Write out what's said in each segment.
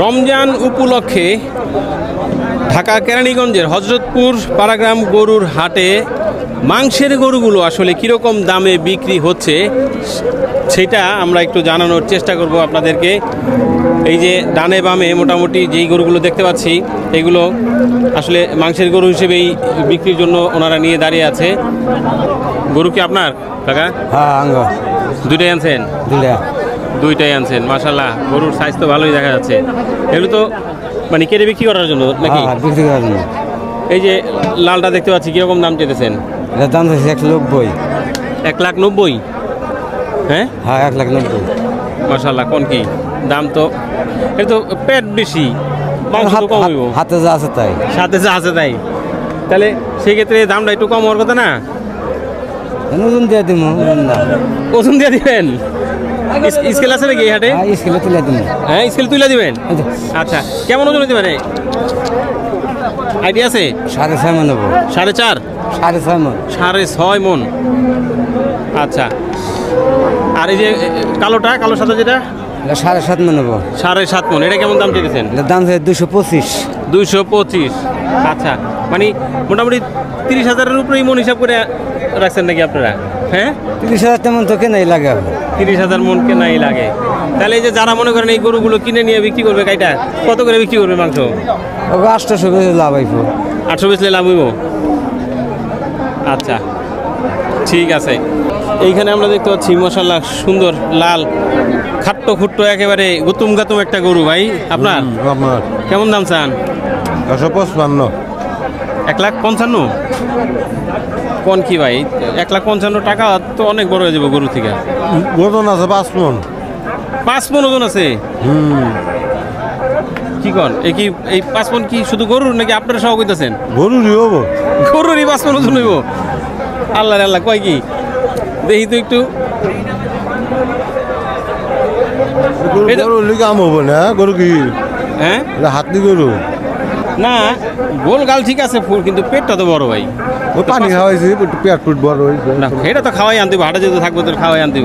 রমজান উপলক্ষে ঢাকা কেরানীগঞ্জের হযরতপুর পাড়াগ্রাম গরুর হাটে মাংসের গরুগুলো আসলে কীরকম দামে বিক্রি হচ্ছে সেটা আমরা একটু জানানোর চেষ্টা করব আপনাদেরকে। এই যে ডানে বামে মোটামুটি যেই গরুগুলো দেখতে পাচ্ছি এগুলো আসলে মাংসের গরু হিসেবেই বিক্রির জন্য ওনারা নিয়ে দাঁড়িয়ে আছে। গরু কি আপনার কাকা? হ্যাঁ, দুইটাই আনছেন? দুইটাই আনছেন, মাশাআল্লাহ। গরুর সাইজ তো ভালোই দেখা যাচ্ছে। এগুলো তো মানে কেটে বিক্রি করার জন্য নাকি? বিক্রি করার জন্য। এই যে লালটা দেখতে পাচ্ছি, কিরকম দাম চেয়েছেন? এটার দাম হচ্ছে 190। 1,90,000? হ্যাঁ হ্যাঁ, 190,000। মাশাআল্লাহ। কোন কি দাম? তো এটা তো পেট বেশি, মাংস তো কম হইব। হাতে যা আছে তাই, সাথে যা আছে তাই। তাহলে সেক্ষেত্রে দামটা একটু কম হওয়ার কথা না? ওজন দিয়ে দিব। ওজন দিয়ে দিবেন? স্কেল আছে নাকি এই হাটে? স্কেলে তুলে দিব। হ্যাঁ, স্কেল তুলে দিবেন। আচ্ছা, কেমন ওজন হতে পারে আইডিয়া আছে? 6.5 মন নেবো। 4.5? 6.5 মন। 6.5 মন। আচ্ছা, আর এই যে কালোটা, কালোর সাথে যেটা 7.5 মন নেবো। 7.5 মন। এটা কেমন দাম চেয়েছেন? এটার দাম হচ্ছে 225। 225। আচ্ছা, মানে মোটামুটি 30,000-এর উপরেই মন হিসাব করে রাখছেন নাকি আপনারা? হ্যাঁ, 30,000 তেমন তো কেনাই লাগে। 30,000 মন কেনাই লাগে। তাহলে এই যে যারা মনে করেন এই গরুগুলো কিনে নিয়ে বিক্রি করবে, কাইটা কত করে বিক্রি করবে মাংস? 800 বেশি লাভ হইব। 800 বেচলে লাভ হইব। আচ্ছা, ঠিক আছে। এইখানে আমরা দেখতে পাচ্ছি মাশাআল্লাহ সুন্দর লাল খাট্টো খুট্টো একেবারে গুতুম গাতুম একটা গরু। ভাই আপনার? কেমন দাম চান? 155। 1,55,000? কোন কি ভাই, 1,55,000 টাকা তো অনেক বড় হয়ে যাবে গরু থেকে। ওজন আছে 5 মন। 5 মন ওজন আছে? কি কন? এই 5 মন কি শুধু গরুর নাকি আপনারা সহ কইতাছেন? গরুরই হবো। গরুরই 5 মন ওজন হইব? আল্লাহ রে আল্লাহ, কয় কি দেখি তো একটু। গরুর কাম হবো না? গরু কি? হ্যাঁ, হাতনি গরু না, গোল গাল ঠিক আছে, কিন্তু পেটটা তো বড় ভাই। ও পানি খাওয়াইছি, পেট ফুট বড় হয়েছে না, এটা তো খাওয়াই আনতে হাটে যেহেতু থাকবো তো খাওয়াই আনতে।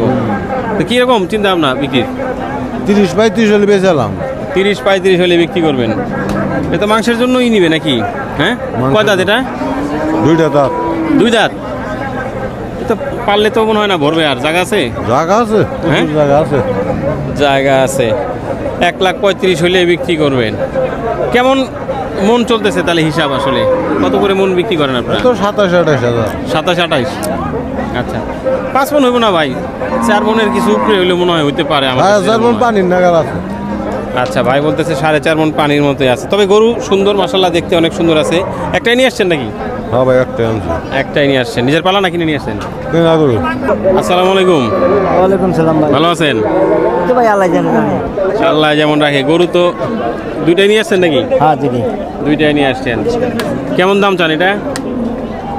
তো কিরকম চিন্তা ভাবনা বিক্রির? 30-35 হলে বেচালাম। 30-35 হলে বিক্রি করবেন? এটা মাংসের জন্যই নিবে নাকি? হ্যাঁ, কয় দাঁত এটা? 2 দাঁত। 2 দাঁত? তো পারলে তো মনে হয় না ভরবে। আর জায়গা আছে? জায়গা আছে, হ্যাঁ জায়গা আছে। জায়গা আছে। 1,35,000 হলে বিক্রি করবেন। কেমন মন চলতেছে তাহলে হিসাব? আসলে কত করে মন বিক্রি করেন আপনারা? 27-28 হাজার। 27-28? আচ্ছা, 5 মন হইব না ভাই? 4 মনের কিছু উপরে হইলে মনে হয় হইতে পারে। আমার 4 মন পানির নাগাল আছে। আচ্ছা, ভাই বলতেছে 4.5 মন পানির মতোই আছে। তবে গরু সুন্দর, মাশাআল্লাহ, দেখতে অনেক সুন্দর আছে। একটাই নিয়ে আসছেন নাকি? হ্যাঁ ভাই, একটাই আনছি। একটাই নিয়ে আসছেন? নিজের পালা না কিনে নিয়ে আসছেন? কেনা গরু। আসসালামু আলাইকুম। ওয়ালাইকুম সালাম ভাই। ভালো আছেন? তো ভাই আল্লাহ জানে। আল্লাহ যেমন রাখে। গরু তো দুইটাই নিয়ে আসছেন নাকি? হ্যাঁ, দুইটাই নিয়ে আসছেন। কেমন দাম চান এটা?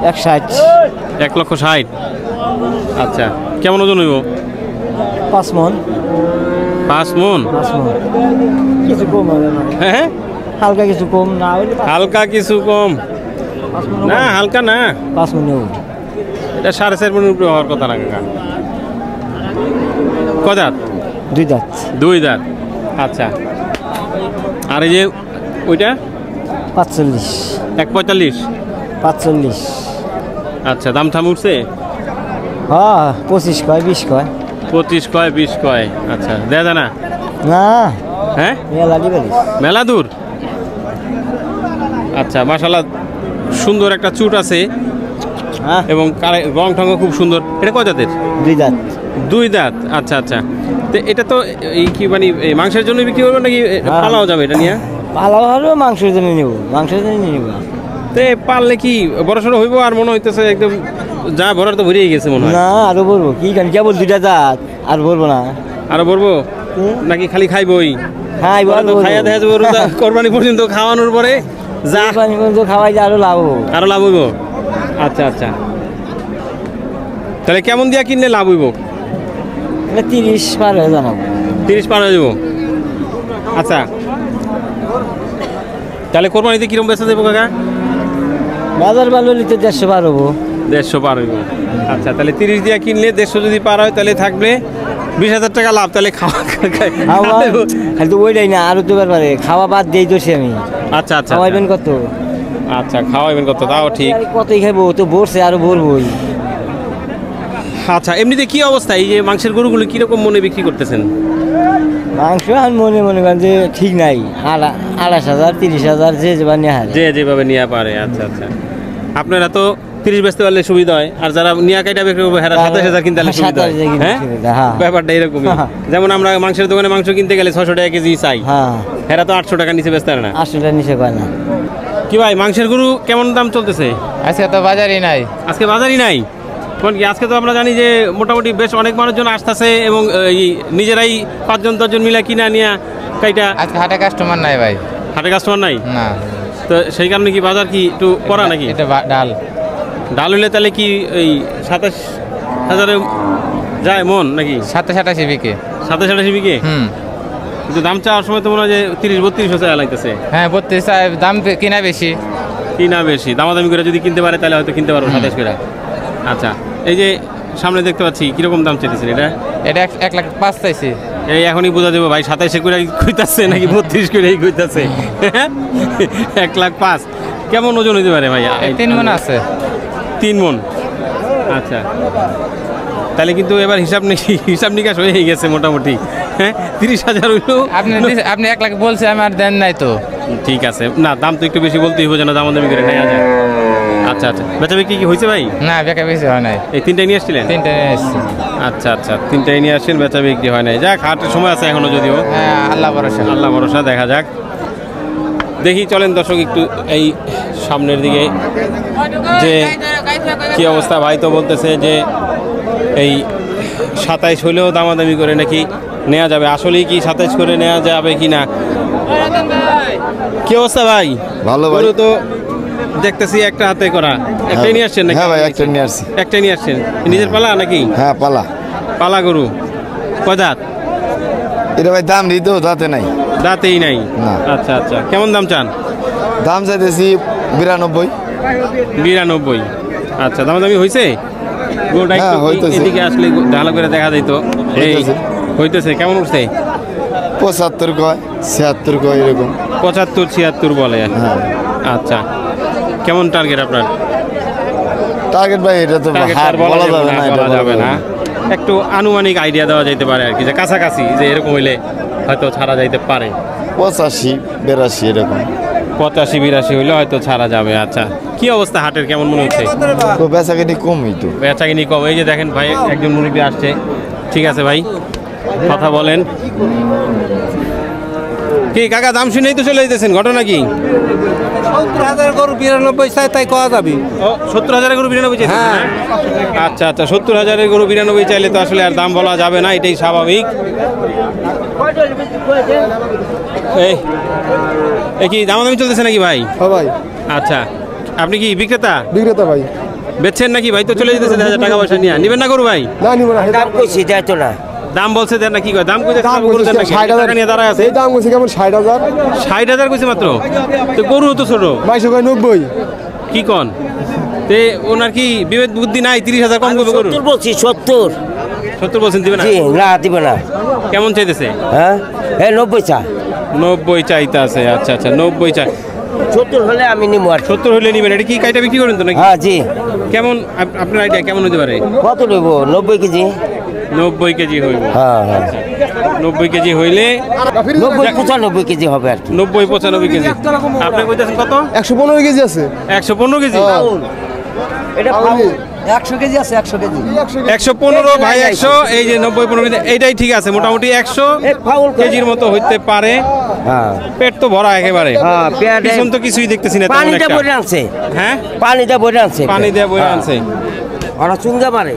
160। 1,60,000? আচ্ছা, কেমন ওজন হইব? 5 মন। 5 মন? কিছু কম হবে না? হ্যাঁ, হালকা কিছু কম না হইলে। হালকা কিছু কম না? হালকা না, 5 মন হবে। এটা 4.5 মনের উপরে হওয়ার কথা না কাকা। কয় দাঁত? 2 দাঁত। 2 দাঁত। আচ্ছা, আর এই যে ওইটা? 45। 1,45? 45। আচ্ছা, দাম থাম উঠছে? হ্যাঁ, 25 কয়, 20 কয়। 25 কয়, 20 কয়। আচ্ছা, দেয়া যায় না? না। হ্যাঁ, মেলা দিবে। মেলা দূর। আচ্ছা, মাশাআল্লাহ সুন্দর একটা চুট আছে এবং রং ঠঙ্গ খুব সুন্দর। এটা কয় দাঁতের? 2 দাঁত। 2 দাঁত? আচ্ছা আচ্ছা। তো এটা তো এই কি মানে মাংসের জন্য বিক্রি করবেন নাকি পালাও যাবে এটা নিয়ে? পালাও হলো মাংসের জন্য নিব। মাংসের জন্য নিব। তো পারলে কি বড় সড়ো হইব? আর মনে হইতেছে একদম যা ভরার তো ভরিয়ে গেছে মনে হয়। না, আরো বলবো কি কেন? কেবল 2টা দাঁত, আর বলবো না। আরো বলবো নাকি খালি খাইবই? হ্যাঁ, খাইয়া দেখা যাবো কোরবানি পর্যন্ত, খাওয়ানোর পরে যা খাওয়াই আরো লাভ, আরো লাভ হইব। আচ্ছা আচ্ছা, তাহলে কেমন দিয়া কিনলে লাভ হইব? 30 পার হয়ে জানাবো। 30 পার হয়ে যাব? আচ্ছা, তাহলে কোরবানিতে কিরকম বেচা দেবো কাকা? বাজার ভালো নিতে 150 পার হবো। 150 পার হইব? আচ্ছা, তাহলে 30 দিয়া কিনলে 150 যদি পার হয় তাহলে থাকবে 20,000 টাকা লাভ, তাহলে খাওয়া খালি তো ওইটাই না, আরো তো ব্যাপারে খাওয়া বাদ দিয়ে দোষী আমি। আচ্ছা আচ্ছা খাওয়াইবেন কত? আচ্ছা, খাওয়াইবেন কত? তাও ঠিক। কতই খাইবো, তো বসছে আরো বলবোই। আচ্ছা, এমনিতে কি অবস্থা, এই যে মাংসের গরুগুলো কিরকম মনে বিক্রি করতেছেন? মাংস আমি মনে করেন যে ঠিক নাই, 28,000 30,000 যে যেবার নেওয়া হয়। যে যেভাবে নিয়ে পারে। আচ্ছা আচ্ছা, আপনারা তো 30 বেচতে পারলে সুবিধা হয়, আর যারা নিয়ে কাইটা বিক্রি করবে হ্যাঁ 27,000 কিনতে পারলে সুবিধা হয়। হ্যাঁ, ব্যাপারটা এরকমই। যেমন আমরা মাংসের দোকানে মাংস কিনতে গেলে 600 টাকা কেজি চাই, হ্যাঁ তো 800 টাকা নিচে বেচতে পারে না। 800 টাকা নিচে পায় না। কি ভাই, মাংসের গরু কেমন দাম চলতেছে? আজকে তো বাজারই নাই। আজকে বাজারই নাই? কোন কি, আজকে তো আমরা জানি যে মোটামুটি বেশ অনেক মানুষজন আসতেছে এবং নিজেরাই 5জন 10জন মিলে কিনা নিয়ে কাইটা। আজকে হাটে কাস্টমার নাই ভাই। হাটে কাস্টমার নাই? না। তো সেই কারণে কি বাজার কি একটু করা নাকি? এটা ডাল হইলে তাহলে কি এই 27,000 যায় মন নাকি? 27-28 বিকে। 27-28 বিকে? কিন্তু দাম চাওয়ার সময় তো মনে হয় যে 30-32 চাওয়া লাগতেছে। হ্যাঁ 32 দাম, কিনা বেশি। কিনা বেশি, দামাদামি করে যদি কিনতে পারে তাহলে হয়তো কিনতে পারবো 27 করে। আচ্ছা, এই যে সামনে দেখতে পাচ্ছি কিরকম দাম চাইতেছেন এটা? এটা 1,05,000 চাইছি। এই এখনই বোঝা যাবে ভাই 27 করে কইতাছে নাকি 32 করে কইতাছে। 1,05,000 কেমন ওজন হইতে পারে ভাই? 3 মণ আছে। 3 মণ? আচ্ছা, তাহলে কিন্তু এবার হিসাব নিকাশ হয়ে গেছে মোটামুটি। হ্যাঁ, 30,000 হইলো। আপনি 1 লাখ বলছে, আমার দেন নাই তো। ঠিক আছে, না দাম তো একটু বেশি বলতেই হবে, যেন দামাদামি করে নেওয়া যায়। আচ্ছা আচ্ছা, বেচা বিক্রি কি হয়েছে ভাই? না, বেচা বেশি হয় নাই। এই 3টাই নিয়ে আসছিলেন? 3টা নিয়ে আসছি। আচ্ছা আচ্ছা, 3টাই নিয়ে আসছেন, বেচা বিক্রি হয় নাই। যাক, হাটের সময় আছে এখনো, যদিও। হ্যাঁ, আল্লাহ ভরসা। আল্লাহ ভরসা, দেখা যাক। দেখি, চলেন দর্শক একটু এই সামনের দিকে যে কি অবস্থা। ভাই তো বলতেছে যে এই 27 হলেও দামাদামি করে নাকি নেওয়া যাবে। আসলেই কি 27 করে নেওয়া যাবে কি না? কি অবস্থা ভাই? ভালো ভাই। তো দেখতেছি একটা হাতে করা, একটাই নিয়ে আসছেন নাকি? হ্যাঁ ভাই, একটা নিয়ে আসছি। একটাই নিয়ে আসছেন? নিজের পালা নাকি? হ্যাঁ, পালা। পালা গরু কয় দাঁত? এটা ভাই দাম দিতেও দাঁতে নাই। দাঁতেই নাই? না। আচ্ছা আচ্ছা, কেমন দাম চান? দাম চাইতেছি 92। 92? আচ্ছা, দামাদামি হয়েছে? গরুটা হ্যাঁ, হইতেছে। এদিকে আসলে ভালো করে দেখা যাইতো। এই হইতেছে। হইতেছে, কেমন উঠছে? 75 কয়, 76 কয়, এরকম। 75-76 বলে? হ্যাঁ। আচ্ছা, কেমন টার্গেট আপনার? টার্গেট ভাই এটা তো টার্গেট হাত বলা বলা যাবে না, এটা বলা যাবে না। একটু আনুমানিক আইডিয়া দেওয়া যাইতে পারে আর কি, যে কাছাকাছি, যে এরকম হইলে হয়তো ছাড়া যাইতে পারে। 85-82 এরকম। 85-82 হইলে হয়তো ছাড়া যাবে। আচ্ছা, কি অবস্থা হাটের, কেমন মনে হচ্ছে? তো বেচাকেনি কমই তো। বেচাকিনি কম? এই যে দেখেন ভাই, একজন মুরব্বী আসছে। ঠিক আছে ভাই, কথা বলেন। কি কাকা, দাম শুনেই তো চলে যেতেছেন, ঘটনা কি? 70,000 গরু 92 চাই, তাই কওয়া যাবে। 70,000 গরু 92 চাইছে? হ্যাঁ। আচ্ছা আচ্ছা, 70,000 গরু 92 চাইলে তো আসলে আর দাম বলা যাবে না, এটাই স্বাভাবিক। এই কি দামাদামি চলতেছে নাকি ভাই? হ্যাঁ ভাই। আচ্ছা, আপনি কি বিক্রেতা? বিক্রেতা ভাই। বেচছেন নাকি ভাই? তো চলে যেতেছে টাকা পয়সা নিয়ে, নিবেন না গরু ভাই? না, নিব না। দাম কইছি, দেয় তো না। দাম বলছে দেন না, কি কয়? দাম কইছে 60,000 নিয়ে দাঁড়ায় আছে। এই দাম কইছে কেমন? 60,000। 60,000 কইছে মাত্র? তো গরু তো ছোট। 90। কি কন? তে ওনার কি বিবেক বুদ্ধি নাই? 30,000 কম করবে গরু? 70 বলছি, 70। 70 বলছেন, দিবে না? জি না, দিবে না। কেমন চাইতেছে? হ্যাঁ, 90 চা। 90 চাইতে আছে? আচ্ছা আচ্ছা, 90 চাই। 70 হলে আমি নিবো আর। 70 হলে নিবেন? এটা কি কাইটা বিক্রি করেন তো নাকি? হ্যাঁ জি। কেমন আপনার আইডিয়া কেমন হতে পারে? কত নেব? 90 কেজি। 90 কেজি হইব? হ্যাঁ হ্যাঁ, 90 কেজি হইলে 90-95 কেজি হবে আর কি। 90-95 কেজি। আপনি কইতেছেন কত? 115 কেজি আছে। 115 কেজি? এটা 100 কেজি আছে, 100 কেজি। 115 ভাই, 100। এই যে 90-15 কেজি, এইটাই ঠিক আছে, মোটামুটি 100 কেজির মতো হইতে পারে। হ্যাঁ, পেট তো ভরা একেবারে। হ্যাঁ, পেট। পিছন তো কিছুই দেখতেছি না তেমন পানিটা একটা। বইরে আনছে। হ্যাঁ, পানিটা বইরে আনছে। পানি দিয়ে বইরে আনছে। ওরা চুঙ্গা মারে।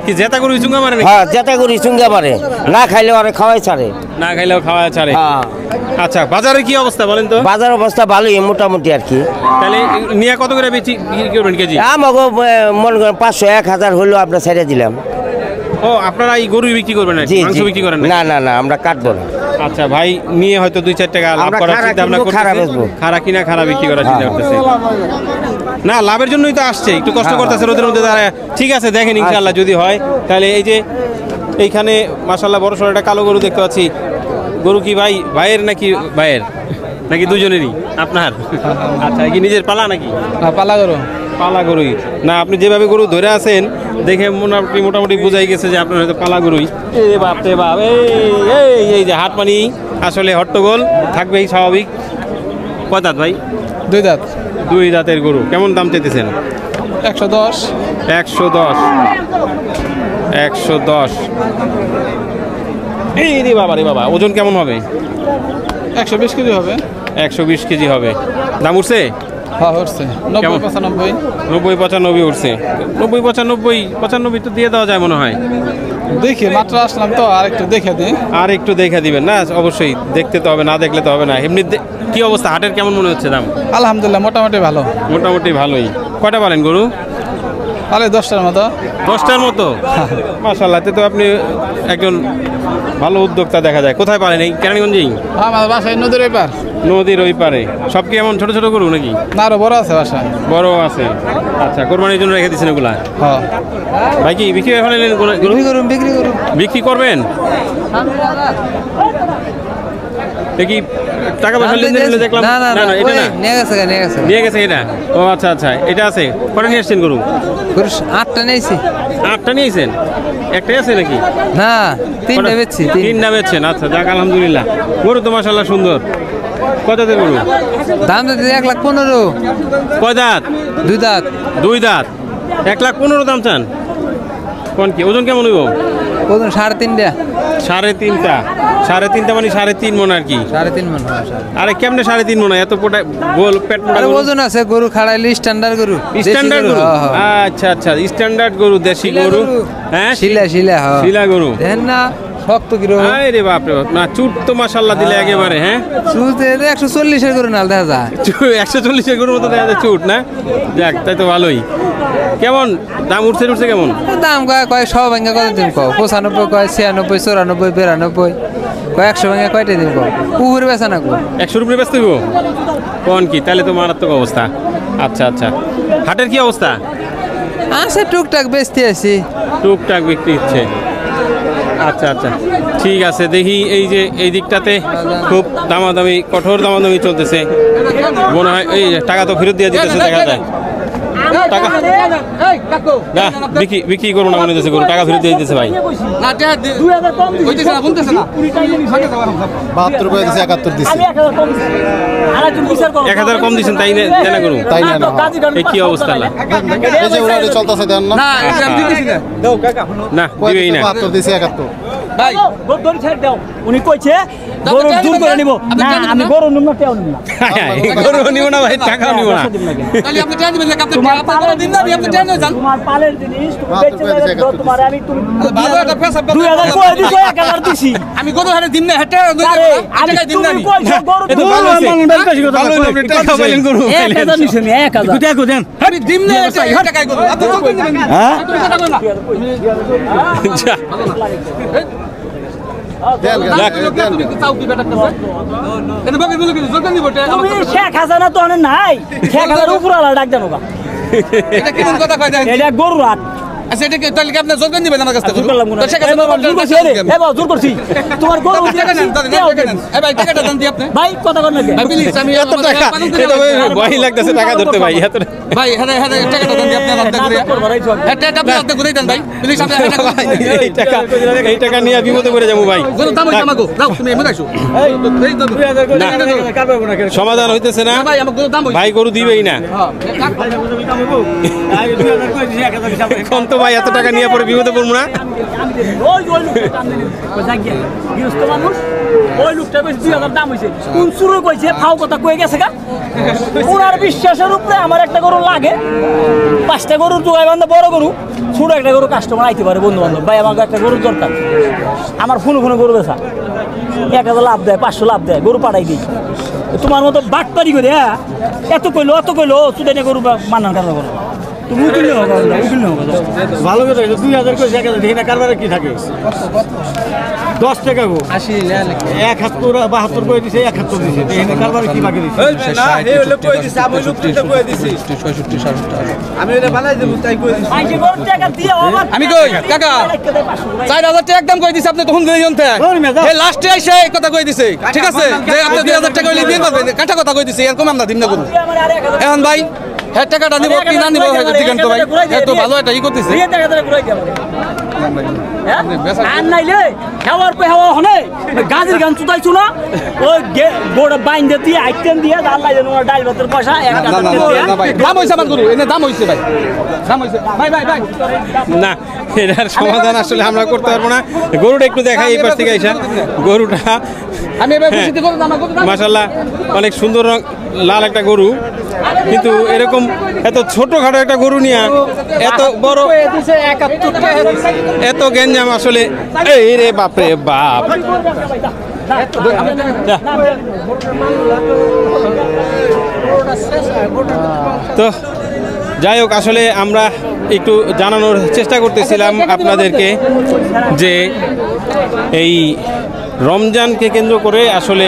কি জেতা গরু চুঙ্গা মারে নাকি? হ্যাঁ, যেটা করি চুঙ্গা মারে, না খাইলে ওরা খাওয়াই ছাড়ে। না খাইলেও খাওয়া ছাড়ে? হ্যাঁ। আচ্ছা, বাজারে কি অবস্থা বলেন তো? বাজার অবস্থা ভালোই মোটামুটি আর কি। তাহলে নিয়ে কত করে বিক্রি করবেন কেজি? আমাকে মনে করেন 500-1000 হলো আপনার ছেড়ে দিলাম। ও, আপনারা এই গরু বিক্রি করবেন না, জি মাংস জি। বিক্রি করেন না না না, আমরা কাটবো না। আচ্ছা ভাই, নিয়ে হয়তো 2-4 টাকা লাভ আমরা করার খাড়া চিন্তা ভাবনা কিনবো, খাড়া করতেছে। বেচবো। খাড়া কিনা খাড়া বিক্রি করার চিন্তা করতেছে। না, লাভের জন্যই তো আসছে, একটু কষ্ট করতেছে রোদের মধ্যে দাঁড়ায়। ঠিক আছে, দেখেন ইনশাআল্লাহ যদি হয়। তাহলে এই যে এইখানে মাশাআল্লাহ বড় সড়ো একটা কালো গরু দেখতে পাচ্ছি। গরু কি ভাইয়ের নাকি দুজনেরই আপনার? আচ্ছা, কি নিজের পালা নাকি? পালা করো পালা গরুই না, আপনি যেভাবে গরু ধরে আছেন দেখে মোটামুটি বোঝাই গেছে যে আপনার হয়তো পালা গরুই। এই বাপ রে বাপ, এই যে হাট পানি আসলে হট্টগোল থাকবেই স্বাভাবিক। কয় দাঁত ভাই? 2 দাঁত। 2 দাঁতের গরু। কেমন দাম চাইতেছেন? 110। 110। এই রে বাবা, ওজন কেমন হবে? 120 কেজি হবে। 120 কেজি হবে। দাম উঠছে? হ্যাঁ উঠছে। 90 95। 90 95 উঠছে। 90 95 তো দিয়ে দেওয়া যায় মনে হয়। দেখি মাত্র আসলাম তো, আর একটু দেখে দিই। আর একটু দেখে দিবেন না? অবশ্যই দেখতে তো হবে, না দেখলে তো হবে না। এমনি কি অবস্থা হাটের, কেমন মনে হচ্ছে দাম? আলহামদুলিল্লাহ মোটামুটি ভালো। মোটামুটি ভালোই। কয়টা পালেন গরু? তাহলে 10টার মতো। 10টার মতো? মাশাআল্লাহ, তো আপনি একজন ভালো উদ্যোক্তা দেখা যায়। কোথায় পালেন? এই কেরানীগঞ্জেই? আমার বাসায় নদীর ওই পার। নদীর ওই পারে। সব কি এমন ছোট ছোট গরু নাকি? না, আরো বড় আছে বাসায়। বড় আছে। আচ্ছা, কোরবানির জন্য রেখে দিচ্ছেন এগুলা? হ্যাঁ। ভাই কি বিক্রি করে ফেলেন? বিক্রি করবেন? দেখি টাকা পয়সা লেনদেন দেখলাম। না এটা না, নিয়ে গেছে এটা। ও আচ্ছা, এটা আছে। কটা নিয়ে আসছেন গরু? 8টা নিয়েছি। 8টা নিয়েছেন? একটাই আছে নাকি? না, 3টা বেচছি। 3টা বেচছেন? আচ্ছা, যাক আলহামদুলিল্লাহ। গরু তো মাশাআল্লাহ সুন্দর। কত দাঁতের গরু? দাম তো 1,15,000। কয় দাঁত? 2 দাঁত। 2 দাঁত। 1,15,000 দাম চান? কোন কি ওজন কেমন হইব? ওজন 3.5টা। 3.5টা? 3.5টা মানে 3.5 মণ আর কি? 3.5 মণ। আরে কেমনে 3.5 মণ? এত পোটা গোল পেট মোটা গরু। ওজন আছে, গরু খাড়াইলে স্ট্যান্ডার্ড গরু। স্ট্যান্ডার্ড গরু? আচ্ছা, স্ট্যান্ডার্ড গরু, দেশি গরু। হ্যাঁ, শিলা গরু। দেখেন না শক্ত কি রকম। আরে বাপ রে বাপ, না চুট তো মাশাআল্লাহ দিলে একেবারে। হ্যাঁ, চুট 140-এর গরু নাল দেখা যায়। 140-এর গরুর মতো দেখা যায় চুট না? যাক, তাই তো ভালোই। কেমন দাম উঠছে কেমন? দাম কয় 100 ভাঙা কত দিন কও? 95 কয়, 96, 94, 92 কয়, 100 ভাঙা কয়টা দিন কও? উপরে বেচা না কো 100 রুপয়ে বেচতে হইব? কোন কি? তাহলে তো মারাত্মক অবস্থা। আচ্ছা, হাটের কি অবস্থা? আছে টুকটাক বেচতে আছি। টুকটাক বিক্রি হচ্ছে। আচ্ছা, ঠিক আছে। দেখি এই যে এই দিকটাতে খুব কঠোর দামাদামি চলতেছে মনে হয়। এই টাকা তো ফেরত দিয়ে দিতেছে দেখা যায়। টাকা না, বিক্রি করবো না মনে হচ্ছে গরু। টাকা ফেরত দিয়ে দিতেছে ভাই। 72 রুপয়ে দিছে, 71 দিছে। 1000 কম দিচ্ছেন তাই না গরু? তাই না, এই কি অবস্থা? এই যে ওরা চলতেছে দেন না। না, দিবেই না। 72 দিছে, 71। ভাই গরু ছেড়ে দাও। উনি কইছে গরু দূর করে নিব না, আমি গরু নিব না, তেও নিব না। গরু নিব না ভাই, টাকাও নিব না। তাহলে আপনি টাকা দিবেন না, আপনি টাকা দিন না, আপনি টাকা যান। তোমার পালের জিনিস তুমি বেচে দাও, তোমার আমি তুমি ভালো একটা পেশা 2000 কই দিছো, 1000 দিছি। আমি গরু হারে দিন না, হেটে আরে আমি দিন না। তুমি কইছো গরু এত ভালো আছে। ভালো হলো, আপনি টাকা পাইলেন গরু। 1000 নিছি আমি 1000 দেখো দেন আমি দিন না, টাকা গরু আপনি তো কই দিবেন। হ্যাঁ দেন দেন। তুমি শেখ হাসানা তো অনেক নাই, শেখ হাসানার উপর আলা ডাক জানো গা। এটা কি কথা কয় দেন? এটা গরু রাত। আচ্ছা, এটা কি তাহলে কি আপনি জোর করে দিবেন আমার কাছ থেকে? জোর করলাম না। তো সে কাছে জোর করছি রে। জোর করছি। তোমার গরু টাকা নেন, টাকা নেন। এই ভাই টাকাটা দেন দি আপনি। ভাই কথা কর না কে? ভাই প্লিজ, আমি এত টাকা, এটা ভয় লাগতেছে টাকা ধরতে ভাই। এত ভাই হ্যাঁ টাকাটা দেন দি আপনি হাতে করে। এটা আপনি হাতে করে দেন ভাই প্লিজ। আপনি এই টাকা নিয়ে বিপদে পড়ে যাবো ভাই। গরু দাম হইছে আমাগো। দাও তুমি এমন আইছো। এই তো 2000 করে কার পাবো না কে? সমাধান হইতেছে না ভাই আমার গরু দাম হইছে। ভাই, গরু দিবেই না। হ্যাঁ আই 2000 কই দিছি 1000 হিসাব করে। কোন তো ভাই এত টাকা নিয়ে পরে বিপদে পড়বো না? ওই লোকটা কান দিনি। কই যাক গিরস্ত মানুষ ওই লোকটা বেশ 2000 দাম হইছে। কোন শুরু কইছে ফাও কথা কই গেছে গা। ওনার বিশ্বাসের উপরে আমার একটা গরু লাগে। 5টা গরু জোগাই বান্ধা বড় গরু, ছোট একটা গরু কাস্টমার আইতে পারে বন্ধু বান্ধব। ভাই আমাকে একটা গরু দরকার। আমার ফোনে গরু বেচা 1000 লাভ দেয়, 500 লাভ দেয়, গরু পাঠাই দিই। তোমার মতো বাটপারি করে এত কইলো তুই খুদাই গরু মানান কাজ করো। তুমি উকিল হবে না, উকিল হবে না। ভালো করে 2000 করে জায়গা দেখি না কারবারে কি থাকে 10 টাকা গো 71 করে দিছে 71 দিছে দেখি না কারবারে কি বাকি দিছে আইছে গরু টাকা দিয়ে আমার আমি কই কাকা 4000 টাকা একদম কই দিছে আপনি তখন গই জনতে এই লাস্টে এসে এই কথা কই দিছে ঠিক আছে যে আপনি 2000 টাকা হইলে দিন পারবেন কাটা কথা কই দিছে এরকম আমরা দিন না করব আমার আর 1000 এখন ভাই হ্যাঁ টাকাটা নিব কি না নিব দিকেন তো ভাই এত ভালো একটা ই করতেছে দিয়ে টাকা ধরে ঘুরাই দিয়ে আর নাইলে হেওয়ার পে হেওয়া হনে গাজের গান চুদাইছো না ওই গোড়া বাইন্দে দিয়ে আইটেম দিয়ে আল্লাহ জানো ডাল ভাতের পয়সা এক না না না ভাই দাম হইছে আমার গরু এনে দাম হইছে ভাই দাম হইছে ভাই ভাই ভাই না এটার সমাধান আসলে আমরা করতে পারবো না গরুটা একটু দেখাই এই পাশ থেকে আইসা গরুটা আমি এবার বসিতে গরু দাম কত দাম মাশাআল্লাহ অনেক সুন্দর লাল একটা গরু কিন্তু এরকম এত ছোটখাটো একটা গরু নিয়ে এত বড় এত গ্যাঞ্জাম আসলে এই রে বাপরে বাপ তো যাই হোক আসলে আমরা একটু জানানোর চেষ্টা করতেছিলাম আপনাদেরকে যে এই রমজানকে কেন্দ্র করে আসলে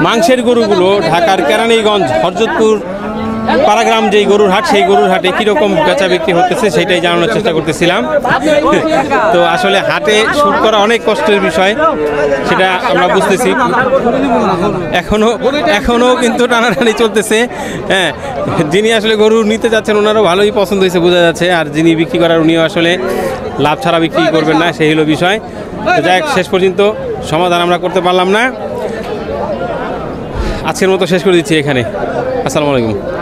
মাংসের গরুগুলো ঢাকার কেরানীগঞ্জ হযরতপুর পাড়াগ্রাম যেই গরুর হাট সেই গরুর হাটে কীরকম বেচা বিক্রি হতেছে সেটাই জানানোর চেষ্টা করতেছিলাম তো আসলে হাটে শুট করা অনেক কষ্টের বিষয় সেটা আমরা বুঝতেছি এখনো কিন্তু টানাটানি চলতেছে হ্যাঁ যিনি আসলে গরু নিতে যাচ্ছেন ওনারও ভালোই পছন্দ হয়েছে বোঝা যাচ্ছে আর যিনি বিক্রি করার উনিও আসলে লাভ ছাড়া বিক্রি করবেন না সেই হলো বিষয় তো যাই হোক শেষ পর্যন্ত সমাধান আমরা করতে পারলাম না আজকের মতো শেষ করে দিচ্ছি এখানে আসসালামু আলাইকুম